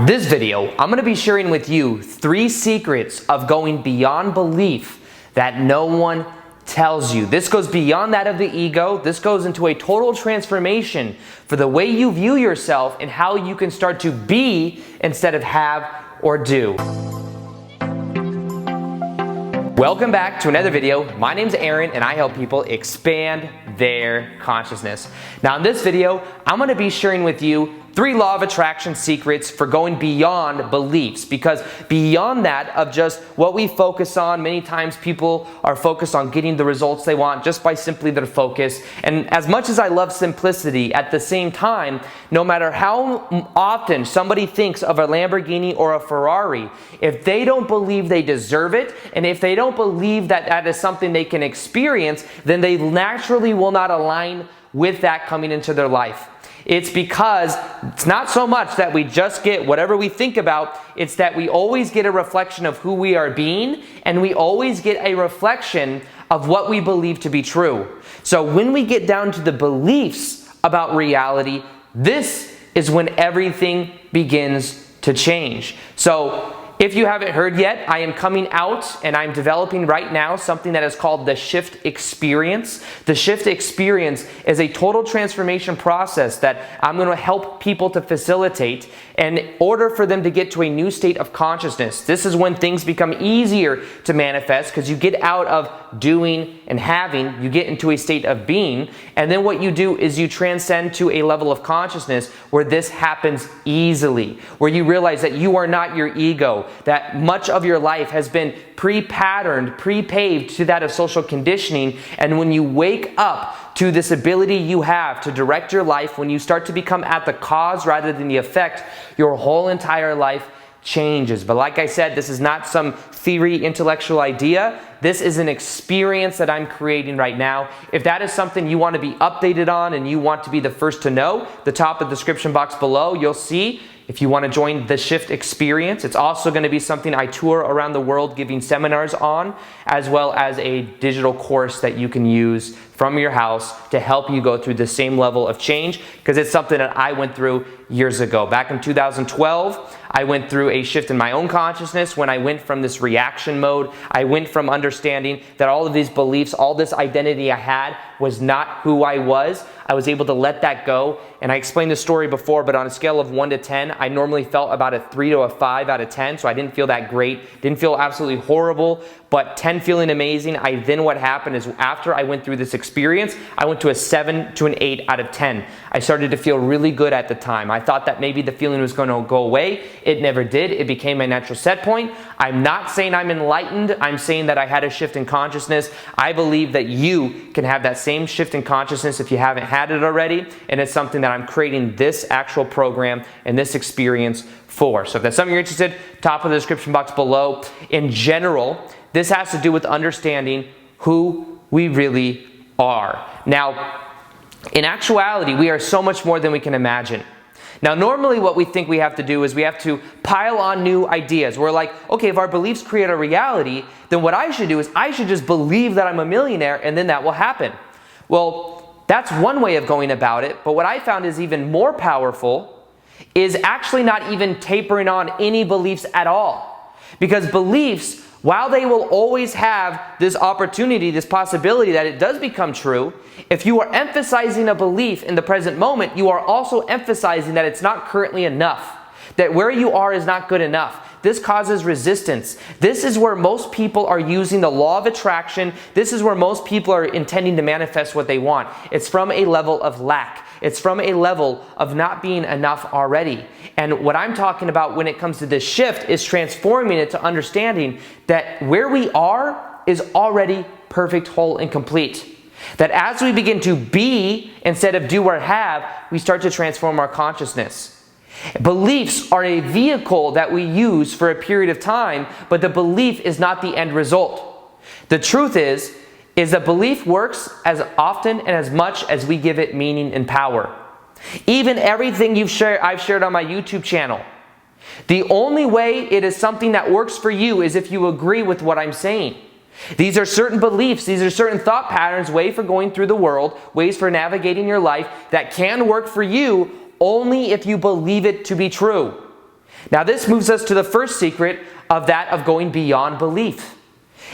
This video, I'm going to be sharing with you 3 secrets of going beyond belief that no one tells you. This goes beyond that of the ego. This goes into a total transformation for the way you view yourself and how you can start to be instead of have or do. Welcome back to another video. My name's Aaron and I help people expand their consciousness. Now in this video, I'm going to be sharing with you 3 law of attraction secrets for going beyond beliefs, because beyond that of just what we focus on, many times people are focused on getting the results they want just by simply their focus. And as much as I love simplicity, at the same time, no matter how often somebody thinks of a Lamborghini or a Ferrari, if they don't believe they deserve it, and if they don't believe that that is something they can experience, then they naturally will not align with that coming into their life. It's because it's not so much that we just get whatever we think about, it's that we always get a reflection of who we are being, and we always get a reflection of what we believe to be true. So when we get down to the beliefs about reality, this is when everything begins to change. So if you haven't heard yet, I am coming out and I'm developing right now something that is called the Shift Experience. The Shift Experience is a total transformation process that I'm going to help people to facilitate in order for them to get to a new state of consciousness. This is when things become easier to manifest, because you get out of doing and having, you get into a state of being, and then what you do is you transcend to a level of consciousness where this happens easily, where you realize that you are not your ego, that much of your life has been pre-patterned, pre-paved to that of social conditioning, and when you wake up to this ability you have to direct your life, when you start to become at the cause rather than the effect, your whole entire life changes. But like I said, this is not some theory, intellectual idea. This is an experience that I'm creating right now. If that is something you want to be updated on and you want to be the first to know, the top of the description box below, you'll see if you want to join the Shift Experience. It's also going to be something I tour around the world giving seminars on, as well as a digital course that you can use from your house to help you go through the same level of change, because it's something that I went through years ago. Back in 2012, I went through a shift in my own consciousness when I went from this reaction mode. I went from understanding that all of these beliefs, all this identity I had was not who I was. I was able to let that go. And I explained this story before, but on a scale of 1 to 10, I normally felt about a 3 to a 5 out of 10. So I didn't feel that great. Didn't feel absolutely horrible, but 10 feeling amazing. Then what happened is after I went through this experience, I went to a 7 to an 8 out of 10. I started to feel really good at the time. I thought that maybe the feeling was going to go away. It never did. It became my natural set point. I'm not saying I'm enlightened. I'm saying that I had a shift in consciousness. I believe that you can have that same shift in consciousness if you haven't had it already. And it's something that I'm creating this actual program and this experience for. So if that's something you're interested, top of the description box below. In general, this has to do with understanding who we really are. Now, in actuality, we are so much more than we can imagine. Now, normally what we think we have to do is we have to pile on new ideas. We're like, okay, if our beliefs create a reality, then what I should do is I should just believe that I'm a millionaire and then that will happen. Well, that's one way of going about it, but what I found is even more powerful is actually not even tapering on any beliefs at all. Because beliefs, while they will always have this opportunity, this possibility that it does become true, if you are emphasizing a belief in the present moment, you are also emphasizing that it's not currently enough, that where you are is not good enough. This causes resistance. This is where most people are using the law of attraction. This is where most people are intending to manifest what they want. It's from a level of lack. It's from a level of not being enough already. And what I'm talking about when it comes to this shift is transforming it to understanding that where we are is already perfect, whole, and complete. That as we begin to be instead of do or have, we start to transform our consciousness. Beliefs are a vehicle that we use for a period of time, but the belief is not the end result. The truth is that belief works as often and as much as we give it meaning and power. Even everything I've shared on my YouTube channel. The only way it is something that works for you is if you agree with what I'm saying. These are certain beliefs, these are certain thought patterns, ways for going through the world, ways for navigating your life that can work for you only if you believe it to be true. Now this moves us to the first secret of that of going beyond belief.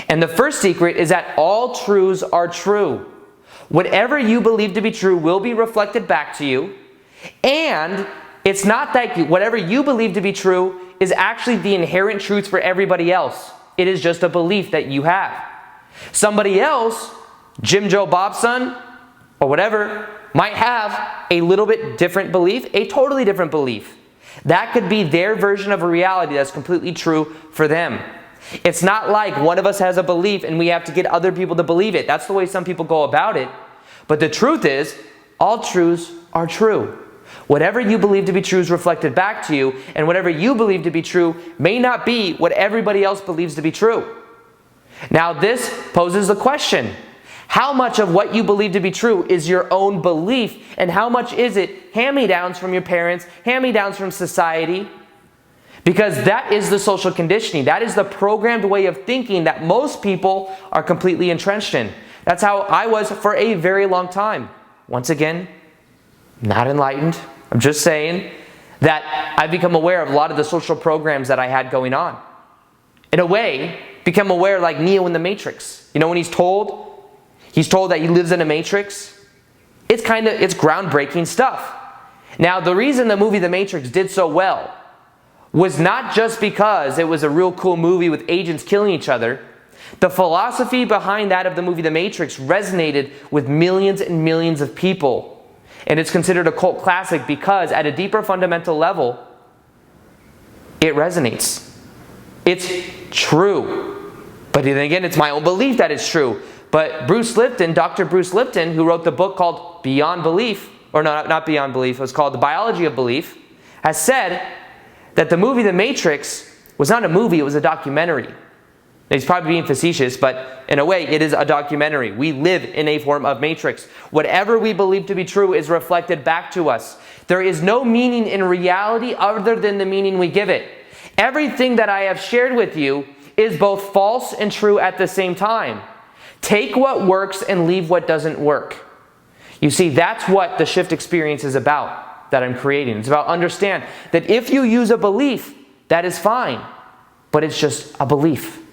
And the first secret is that all truths are true. Whatever you believe to be true will be reflected back to you. And it's not that whatever you believe to be true is actually the inherent truth for everybody else. It is just a belief that you have. Somebody else, Jim, Joe, Bob's son, or whatever, might have a little bit different belief, a totally different belief. That could be their version of a reality that's completely true for them. It's not like one of us has a belief and we have to get other people to believe it. That's the way some people go about it. But the truth is, all truths are true. Whatever you believe to be true is reflected back to you, and whatever you believe to be true may not be what everybody else believes to be true. Now this poses the question, how much of what you believe to be true is your own belief, and how much is it hand-me-downs from your parents, hand-me-downs from society? Because that is the social conditioning. That is the programmed way of thinking that most people are completely entrenched in. That's how I was for a very long time. Once again, not enlightened. I'm just saying that I've become aware of a lot of the social programs that I had going on. In a way, become aware like Neo in the Matrix. You know, when he's told that he lives in a matrix, it's groundbreaking stuff. Now, the reason the movie The Matrix did so well was not just because it was a real cool movie with agents killing each other. The philosophy behind that of the movie The Matrix resonated with millions and millions of people. And it's considered a cult classic because at a deeper fundamental level, it resonates. It's true. But then again, it's my own belief that it's true. But Bruce Lipton, Dr. Bruce Lipton, who wrote the book called Beyond Belief, or no, not Beyond Belief, it was called The Biology of Belief, has said that the movie The Matrix was not a movie, it was a documentary. He's probably being facetious, but in a way, it is a documentary. We live in a form of matrix. Whatever we believe to be true is reflected back to us. There is no meaning in reality other than the meaning we give it. Everything that I have shared with you is both false and true at the same time. Take what works and leave what doesn't work. You see, that's what the shift experience is about that I'm creating. It's about understand that if you use a belief, that is fine, but it's just a belief.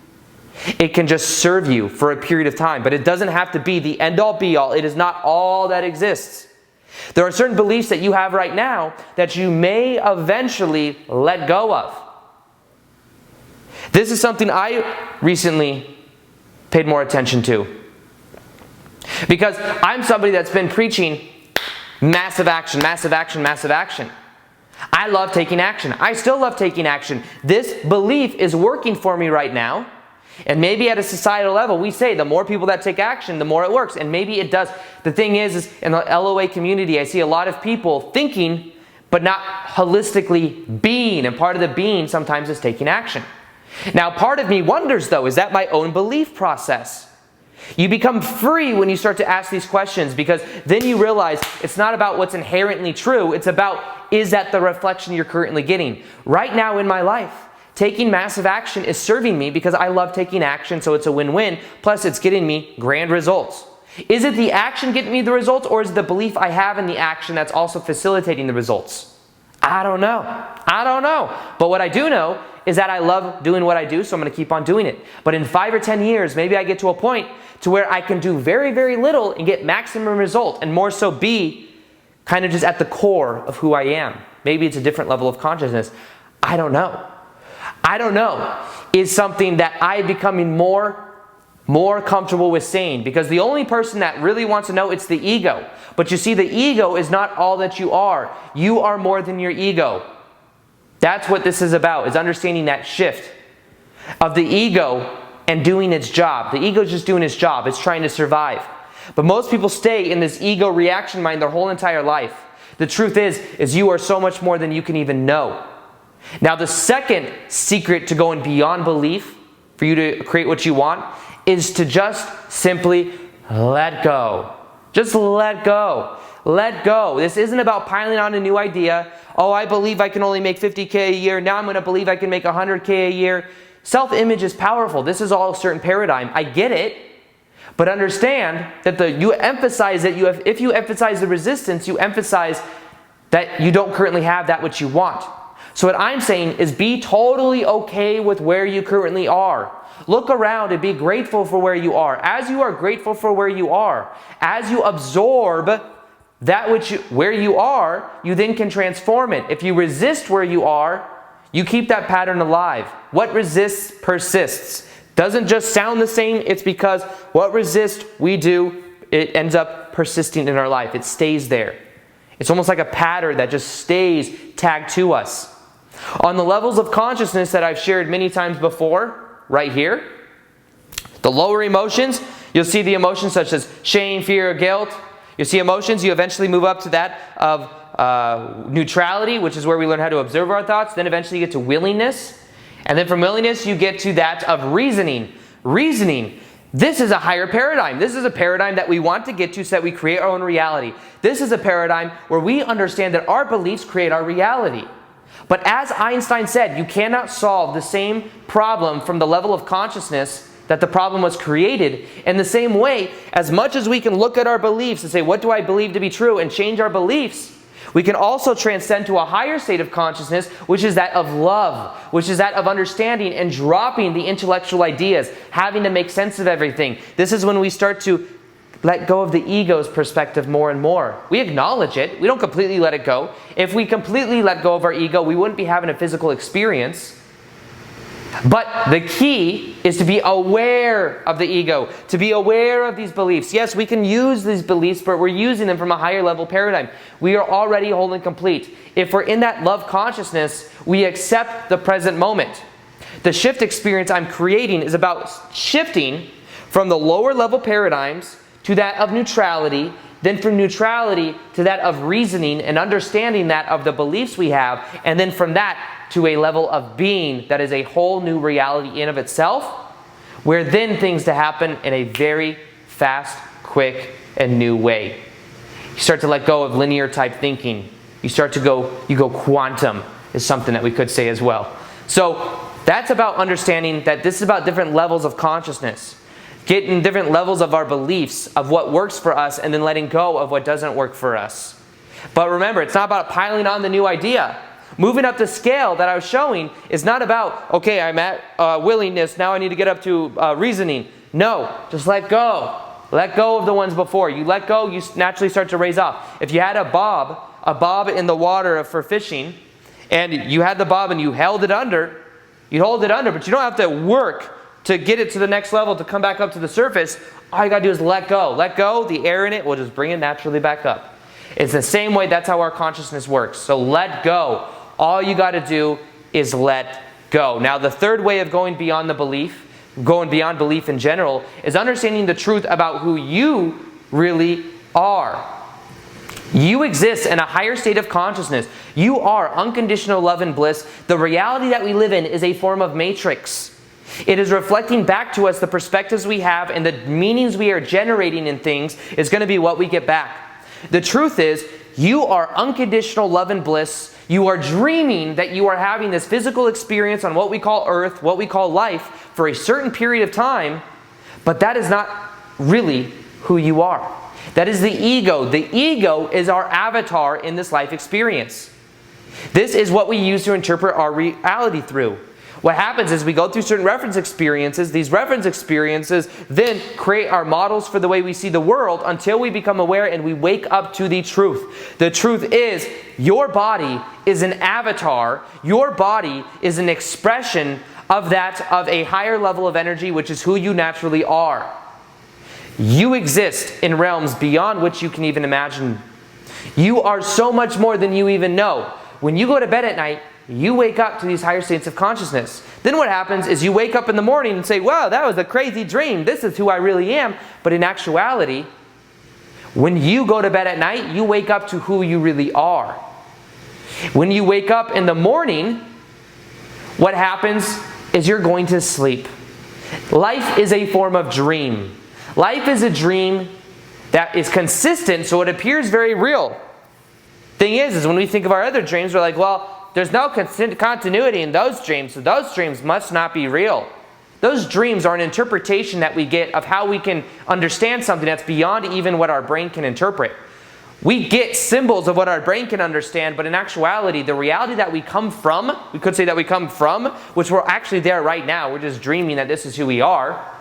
It can just serve you for a period of time, but it doesn't have to be the end-all be-all. It is not all that exists. There are certain beliefs that you have right now that you may eventually let go of. This is something I recently paid more attention to. Because I'm somebody that's been preaching massive action, massive action, massive action. I love taking action. I still love taking action. This belief is working for me right now. And maybe at a societal level, we say the more people that take action, the more it works. And maybe it does. The thing is in the LOA community, I see a lot of people thinking, but not holistically being. And part of the being sometimes is taking action. Now, part of me wonders, though, is that my own belief process? You become free when you start to ask these questions, because then you realize it's not about what's inherently true. It's about, is that the reflection you're currently getting? Right now in my life, taking massive action is serving me because I love taking action, so it's a win-win. Plus, it's getting me grand results. Is it the action getting me the results, or is it the belief I have in the action that's also facilitating the results? I don't know. I don't know. But what I do know is that I love doing what I do, so I'm going to keep on doing it. But in 5 or 10 years, maybe I get to a point to where I can do very, very little and get maximum result, and more so be kind of just at the core of who I am. Maybe it's a different level of consciousness. I don't know. I don't know is something that I'm becoming more comfortable with saying, because the only person that really wants to know, it's the ego. But you see, the ego is not all that you are. You are more than your ego. That's what this is about, is understanding that shift of the ego and doing its job. The ego is just doing its job. It's trying to survive. But most people stay in this ego reaction mind their whole entire life. The truth is you are so much more than you can even know. Now, the second secret to going beyond belief, for you to create what you want, is to just simply let go. Just let go. Let go. This isn't about piling on a new idea. Oh, I believe I can only make $50K a year. Now I'm going to believe I can make $100K a year. Self-image is powerful. This is all a certain paradigm. I get it. But understand that if you emphasize the resistance, you emphasize that you don't currently have that which you want. So what I'm saying is be totally okay with where you currently are. Look around and be grateful for where you are. As you are grateful for where you are, as you absorb that where you are, you then can transform it. If you resist where you are, you keep that pattern alive. What resists persists. Doesn't just sound the same, it's because what resists we do, it ends up persisting in our life. It stays there. It's almost like a pattern that just stays tagged to us. On the levels of consciousness that I've shared many times before, right here, the lower emotions, you'll see the emotions such as shame, fear, guilt. You'll see emotions, you eventually move up to that of neutrality, which is where we learn how to observe our thoughts. Then eventually you get to willingness. And then from willingness, you get to that of reasoning. Reasoning. This is a higher paradigm. This is a paradigm that we want to get to so that we create our own reality. This is a paradigm where we understand that our beliefs create our reality. But as Einstein said, you cannot solve the same problem from the level of consciousness that the problem was created. In the same way, as much as we can look at our beliefs and say, what do I believe to be true, and change our beliefs, we can also transcend to a higher state of consciousness, which is that of love, which is that of understanding and dropping the intellectual ideas, having to make sense of everything. This is when we start to let go of the ego's perspective more and more. We acknowledge it. We don't completely let it go. If we completely let go of our ego, we wouldn't be having a physical experience. But the key is to be aware of the ego, to be aware of these beliefs. Yes, we can use these beliefs, but we're using them from a higher level paradigm. We are already whole and complete. If we're in that love consciousness, we accept the present moment. The shift experience I'm creating is about shifting from the lower level paradigms to that of neutrality, then from neutrality to that of reasoning and understanding that of the beliefs we have, and then from that to a level of being that is a whole new reality in of itself, where then things to happen in a very fast, quick, and new way. You start to let go of linear type thinking. You go quantum is something that we could say as well. So that's about understanding that this is about different levels of consciousness. Getting different levels of our beliefs of what works for us and then letting go of what doesn't work for us. But remember, it's not about piling on the new idea. Moving up the scale that I was showing is not about, okay, I'm at willingness, now I need to get up to reasoning. No, just let go. Let go of the ones before. You let go, you naturally start to raise off. If you had a bob in the water for fishing, and you had the bob and you held it under, you'd hold it under, but you don't have to work to get it to the next level, to come back up to the surface. All you got to do is let go. Let go, the air in it will just bring it naturally back up. It's the same way, that's how our consciousness works. So let go. All you got to do is let go. Now, the third way of going beyond the belief, going beyond belief in general, is understanding the truth about who you really are. You exist in a higher state of consciousness. You are unconditional love and bliss. The reality that we live in is a form of matrix. It is reflecting back to us the perspectives we have, and the meanings we are generating in things is going to be what we get back. The truth is, you are unconditional love and bliss. You are dreaming that you are having this physical experience on what we call earth, what we call life, for a certain period of time, but that is not really who you are. That is the ego. The ego is our avatar in this life experience. This is what we use to interpret our reality through. What happens is we go through certain reference experiences. These reference experiences then create our models for the way we see the world until we become aware and we wake up to the truth. The truth is, your body is an avatar. Your body is an expression of that, of a higher level of energy, which is who you naturally are. You exist in realms beyond which you can even imagine. You are so much more than you even know. When you go to bed at night, you wake up to these higher states of consciousness. Then what happens is you wake up in the morning and say, wow, that was a crazy dream. This is who I really am. But in actuality, when you go to bed at night, you wake up to who you really are. When you wake up in the morning, what happens is you're going to sleep. Life is a form of dream. Life is a dream that is consistent, so it appears very real. Thing is when we think of our other dreams, we're like, well, there's no continuity in those dreams, so those dreams must not be real. Those dreams are an interpretation that we get of how we can understand something that's beyond even what our brain can interpret. We get symbols of what our brain can understand, but in actuality, the reality that we come from, we could say that we come from, which we're actually there right now. We're just dreaming that this is who we are.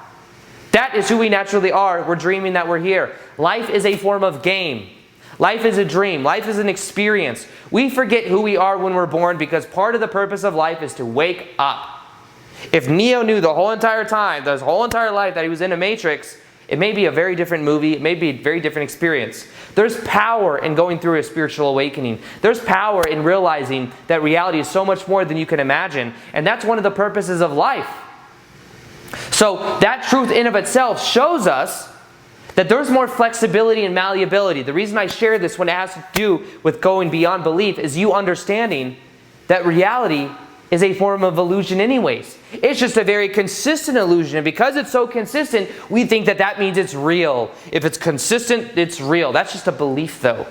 That is who we naturally are. We're dreaming that we're here. Life is a form of game. Life is a dream. Life is an experience. We forget who we are when we're born because part of the purpose of life is to wake up. If Neo knew the whole entire time, his whole entire life that he was in a matrix, it may be a very different movie. It may be a very different experience. There's power in going through a spiritual awakening. There's power in realizing that reality is so much more than you can imagine. And that's one of the purposes of life. So that truth in of itself shows us that there's more flexibility and malleability. The reason I share this when it has to do with going beyond belief is you understanding that reality is a form of illusion anyways. It's just a very consistent illusion. And because it's so consistent, we think that that means it's real. If it's consistent, it's real. That's just a belief though.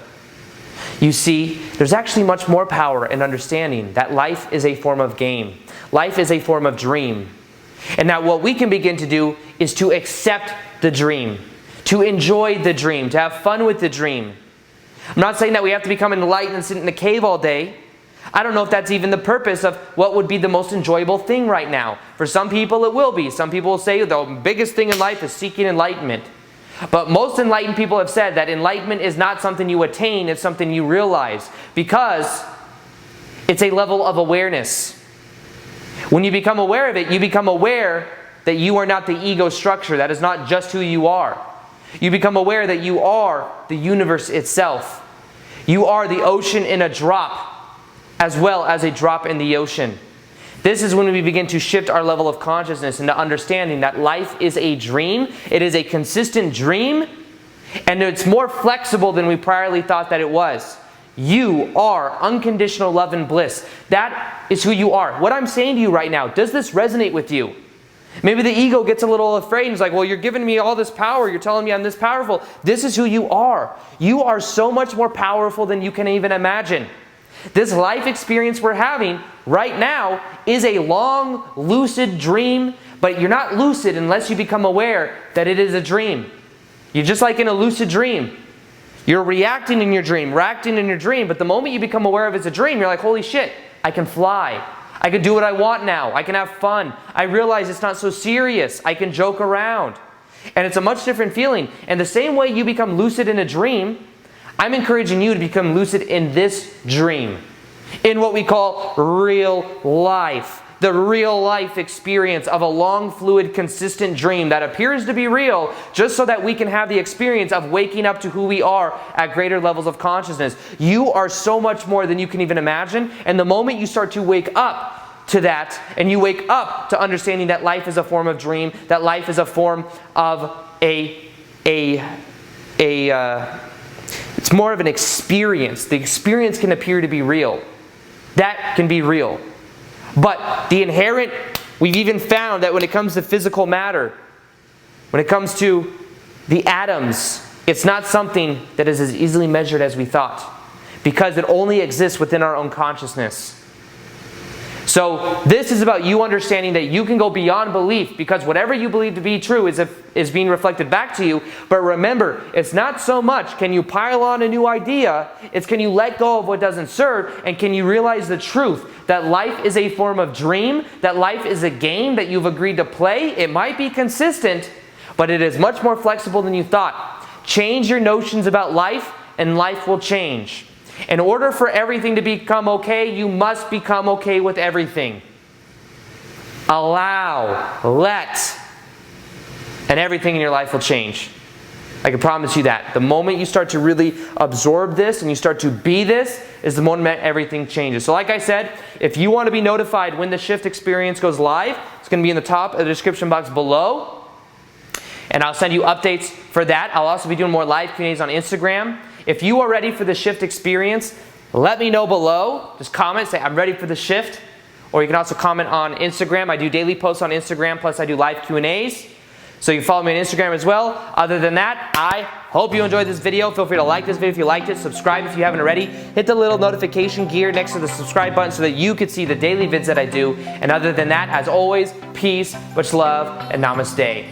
You see, there's actually much more power in understanding that life is a form of game. Life is a form of dream. And that what we can begin to do is to accept the dream, to enjoy the dream, to have fun with the dream. I'm not saying that we have to become enlightened and sit in a cave all day. I don't know if that's even the purpose of what would be the most enjoyable thing right now. For some people it will be. Some people will say the biggest thing in life is seeking enlightenment. But most enlightened people have said that enlightenment is not something you attain, it's something you realize. Because it's a level of awareness. When you become aware of it, you become aware that you are not the ego structure. That is not just who you are. You become aware that you are the universe itself. You are the ocean in a drop, as well as a drop in the ocean. This is when we begin to shift our level of consciousness into understanding that life is a dream. It is a consistent dream, and it's more flexible than we priorly thought that it was. You are unconditional love and bliss. That is who you are. What I'm saying to you right now, does this resonate with you? Maybe the ego gets a little afraid and is like, well, you're giving me all this power. You're telling me I'm this powerful. This is who you are. You are so much more powerful than you can even imagine. This life experience we're having right now is a long, lucid dream, but you're not lucid unless you become aware that it is a dream. You're just like in a lucid dream. You're reacting in your dream, but the moment you become aware of it's a dream, you're like, holy shit, I can fly. I can do what I want now. I can have fun. I realize it's not so serious. I can joke around. And it's a much different feeling. And the same way you become lucid in a dream, I'm encouraging you to become lucid in this dream. In what we call real life. The real life experience of a long, fluid, consistent dream that appears to be real just so that we can have the experience of waking up to who we are at greater levels of consciousness. You are so much more than you can even imagine, and the moment you start to wake up to that, and you wake up to understanding that life is a form of dream, that life is a form of it's more of an experience. The experience can appear to be real. That can be real. But the inherent, we've even found that when it comes to physical matter, when it comes to the atoms, it's not something that is as easily measured as we thought, because it only exists within our own consciousness. So this is about you understanding that you can go beyond belief, because whatever you believe to be true is being reflected back to you. But remember, it's not so much can you pile on a new idea, it's can you let go of what doesn't serve, and can you realize the truth that life is a form of dream, that life is a game that you've agreed to play. It might be consistent, but it is much more flexible than you thought. Change your notions about life, and life will change. In order for everything to become okay, you must become okay with everything. Allow, let, and everything in your life will change. I can promise you that. The moment you start to really absorb this and you start to be this is the moment everything changes. So like I said, if you want to be notified when the shift experience goes live, it's going to be in the top of the description box below. And I'll send you updates for that. I'll also be doing more live Q&As on Instagram. If you are ready for the shift experience, let me know below. Just comment, say I'm ready for the shift. Or you can also comment on Instagram. I do daily posts on Instagram, plus I do live Q&As. So you can follow me on Instagram as well. Other than that, I hope you enjoyed this video. Feel free to like this video if you liked it. Subscribe if you haven't already. Hit the little notification gear next to the subscribe button so that you can see the daily vids that I do. And other than that, as always, peace, much love, and namaste.